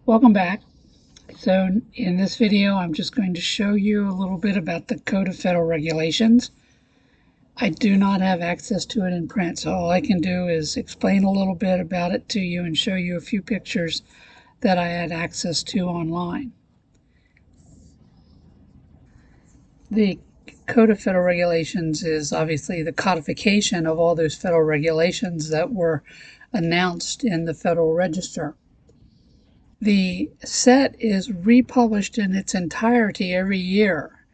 Welcome back. So in this video, I'm just going to show you a little bit about the Code of Federal Regulations. I do not have access to it in print, so all I can do is explain a little bit about it to you and show you a few pictures that I had access to online. The Code of Federal Regulations is obviously the codification of all those federal regulations that were announced in the Federal Register. The set is republished in its entirety every year,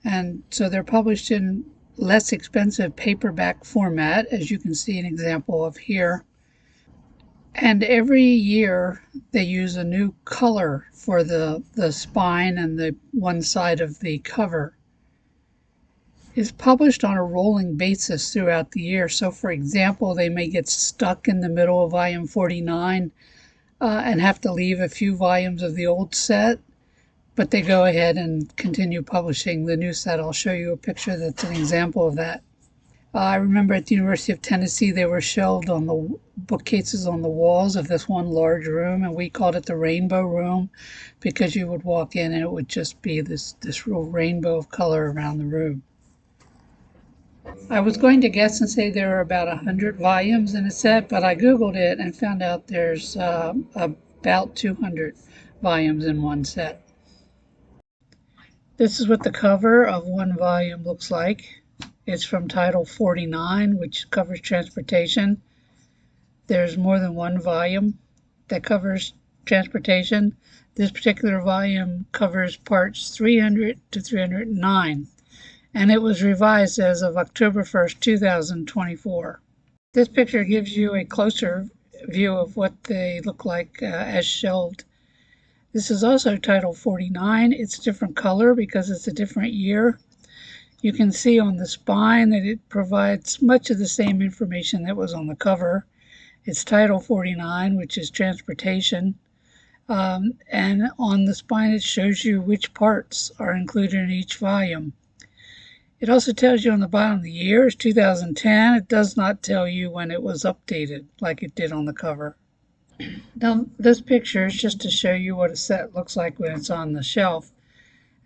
and so they're published in less expensive paperback format, as you can see an example of here. And every year they use a new color for the spine and the one side of the cover. It's published on a rolling basis throughout the year. So, for example, they may get stuck in the middle of volume 49 and have to leave a few volumes of the old set, but they go ahead and continue publishing the new set. I'll show you a picture that's an example of that. I remember at the University of Tennessee, they were shelved on the bookcases on the walls of this one large room, and we called it the Rainbow Room because you would walk in and it would just be this real rainbow of color around the room. I was going to guess and say there are about 100 volumes in a set, but I Googled it and found out there's about 200 volumes in one set. This is what the cover of one volume looks like. It's from Title 49, which covers transportation. There's more than one volume that covers transportation. This particular volume covers parts 300 to 309, and it was revised as of October 1st, 2024. This picture gives you a closer view of what they look like as shelved. This is also Title 49. It's a different color because it's a different year. You can see on the spine that it provides much of the same information that was on the cover. It's Title 49, which is transportation. And on the spine, it shows you which parts are included in each volume. It also tells you on the bottom the year is 2010. It does not tell you when it was updated like it did on the cover. Now, this picture is just to show you what a set looks like when it's on the shelf.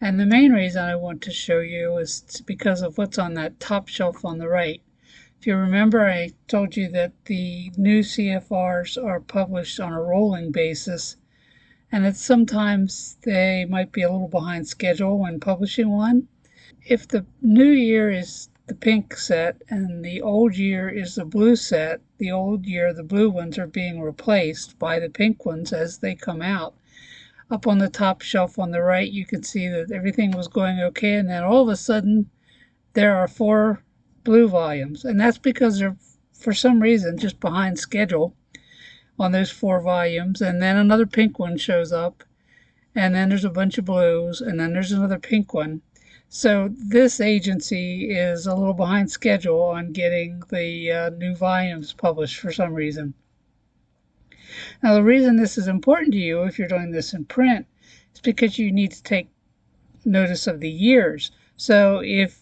And the main reason I want to show you is because of what's on that top shelf on the right. If you remember, I told you that the new CFRs are published on a rolling basis, and that sometimes they might be a little behind schedule when publishing one. If the new year is the pink set and the old year is the blue set, the old year, the blue ones are being replaced by the pink ones as they come out. Up on the top shelf on the right, you can see that everything was going okay, and then all of a sudden there are 4 blue volumes, and that's because they're, for some reason, just behind schedule on those 4 volumes. And then another pink one shows up, and then there's a bunch of blues, and then there's another pink one. So this agency is a little behind schedule on getting the new volumes published for some reason. Now, the reason this is important to you if you're doing this in print is because you need to take notice of the years. So if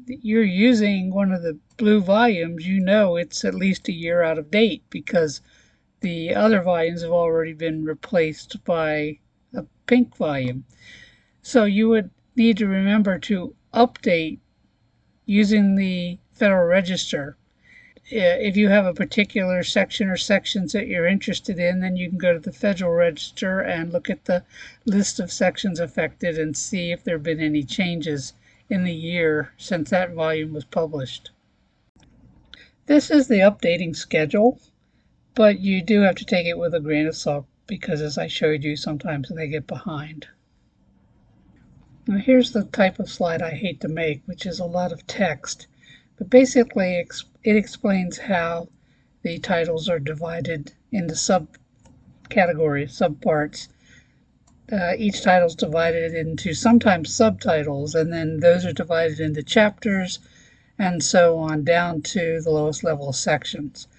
you're using one of the blue volumes, you know it's at least a year out of date because the other volumes have already been replaced by a pink volume. So you would need to remember to update using the Federal Register. If you have a particular section or sections that you're interested in, then you can go to the Federal Register and look at the list of sections affected and see if there have been any changes in the year since that volume was published. This is the updating schedule, but you do have to take it with a grain of salt because, as I showed you, sometimes they get behind. Now here's the type of slide I hate to make, which is a lot of text, but basically it explains how the titles are divided into subcategories, subparts. Each title is divided into sometimes subtitles, and then those are divided into chapters and so on down to the lowest level sections.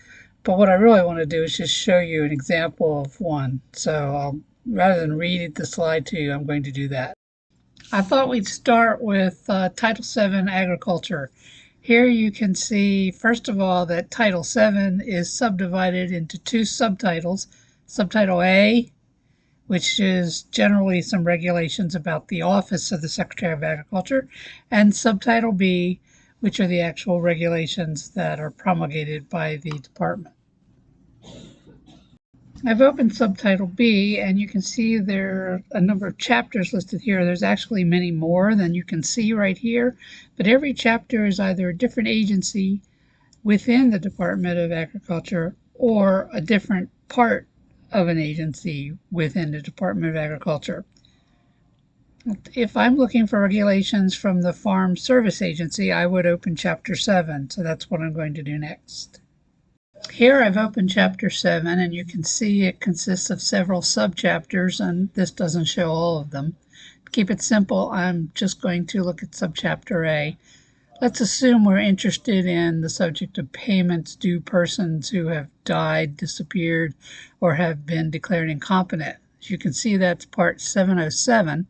But what I really want to do is just show you an example of one. So rather than read the slide to you, I'm going to do that. I thought we'd start with Title VII Agriculture. Here you can see, first of all, that Title VII is subdivided into 2 subtitles. Subtitle A, which is generally some regulations about the Office of the Secretary of Agriculture, and Subtitle B, which are the actual regulations that are promulgated by the department. I've opened Subtitle B, and you can see there are a number of chapters listed here. There's actually many more than you can see right here, but every chapter is either a different agency within the Department of Agriculture or a different part of an agency within the Department of Agriculture. If I'm looking for regulations from the Farm Service Agency, I would open Chapter 7, so that's what I'm going to do next. Here I've opened Chapter 7, and you can see it consists of several subchapters, and this doesn't show all of them. To keep it simple, I'm just going to look at Subchapter A. Let's assume we're interested in the subject of payments due persons who have died, disappeared, or have been declared incompetent. As you can see, that's Part 707,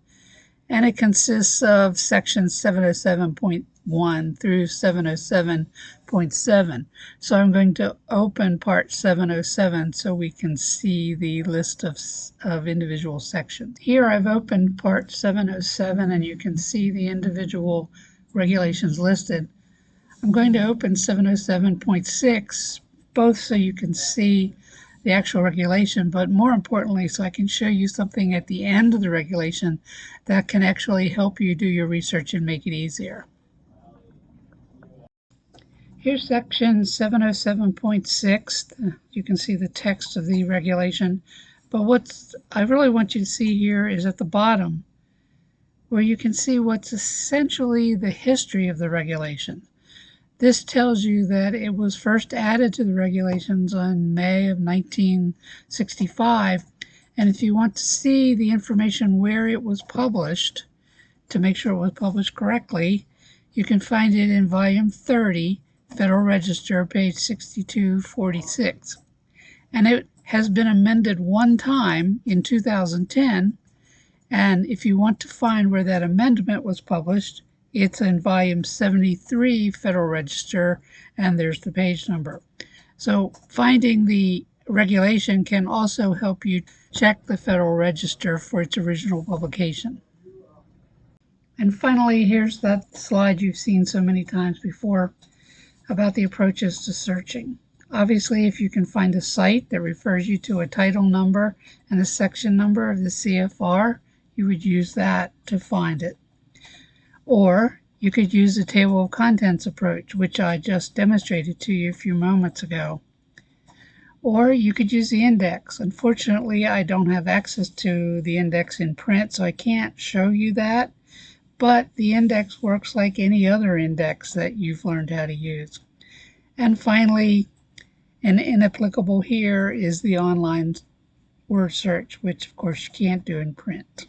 and it consists of sections 707.1 through 707.7. So I'm going to open Part 707 so we can see the list of individual sections. Here I've opened Part 707, and you can see the individual regulations listed. I'm going to open 707.6, both so you can see the actual regulation, but more importantly, so I can show you something at the end of the regulation that can actually help you do your research and make it easier. Here's section 707.6. You can see the text of the regulation, but what I really want you to see here is at the bottom, where you can see what's essentially the history of the regulation. This tells you that it was first added to the regulations in May of 1965, and if you want to see the information where it was published, to make sure it was published correctly, you can find it in volume 30, Federal Register, page 6246. And it has been amended one time in 2010, and if you want to find where that amendment was published, it's in volume 73, Federal Register, and there's the page number. So finding the regulation can also help you check the Federal Register for its original publication. And finally, here's that slide you've seen so many times before about the approaches to searching. Obviously, if you can find a site that refers you to a title number and a section number of the CFR, you would use that to find it. Or you could use the table of contents approach, which I just demonstrated to you a few moments ago. Or you could use the index. Unfortunately, I don't have access to the index in print, so I can't show you that. But the index works like any other index that you've learned how to use. And finally, and inapplicable here is the online word search, which of course you can't do in print.